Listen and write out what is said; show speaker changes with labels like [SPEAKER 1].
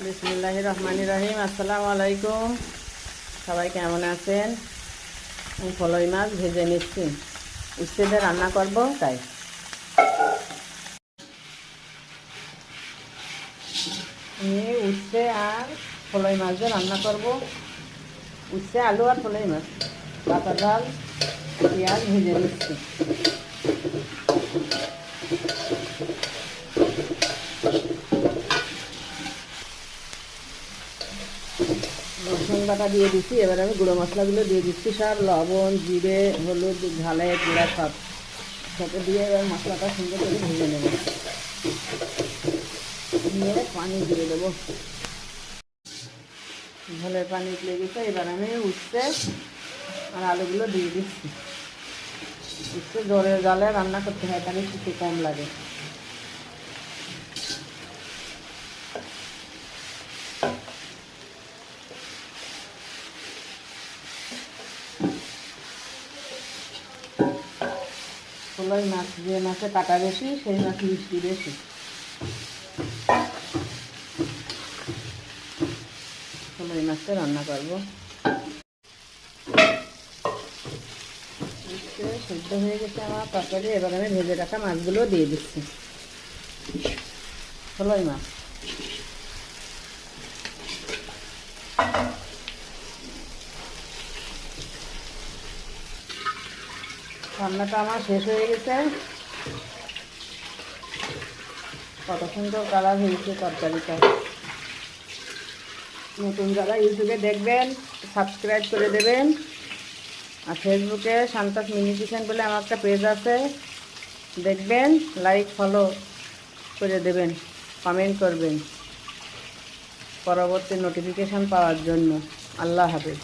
[SPEAKER 1] বিসমিল্লাহির রহমানির রহিম। আসসালামু আলাইকুম। সবাই কেমন আছেন? আমি ফলই মাছ ভেজে নিচ্ছি, উচ্ছে দিয়ে রান্না করব। তাই আমি উচ্ছে আর ফলই মাছ দিয়ে রান্না করব। উচ্ছে, আলু আর ফলই মাছ, বাটা ডাল, পেঁয়াজ ভেজে নিচ্ছি। রসুন বাটা দিয়ে দিচ্ছি। এবার আমি গুঁড়ো মশলাগুলো দিয়ে দিচ্ছি, সব লবণ, জিরে, হলুদ, ঝালের গুঁড়া সব সাথে দিয়ে এবার মশলাটা সুন্দর করে ভেজে নেব। নিয়ে পানি দিয়ে দেবো। ঝোলের পানি দিয়ে দিতে এবার আমি উচ্ছে আর আলুগুলো দিয়ে দিচ্ছি। উচ্ছে জোরে জালে রান্না করতে হয়, তাহলে কিছু কম লাগে। ফলই মাছ, যে মাছে কাটা বেশি সেই মাছ মিষ্টি বেশি। ফলই মাছটা রান্না করবো। সেদ্ধ হয়ে গেছে আমার তরকারি। এবার আমি ভেজে রাখা মাছগুলো দিয়ে দিচ্ছি। ফলই মাছ রান্নাটা আমার শেষ হয়ে গেছে। কত সুন্দর কালার হয়েছে তরকারিটা। নতুন যারা ইউটিউবে দেখবেন সাবস্ক্রাইব করে দেবেন। আর ফেসবুকে শান্তাস মিনি কিচেন বলে আমার একটা পেজ আছে, দেখবেন, লাইক ফলো করে দেবেন, কমেন্ট করবেন পরবর্তী নোটিফিকেশান পাওয়ার জন্য। আল্লাহ হাফেজ।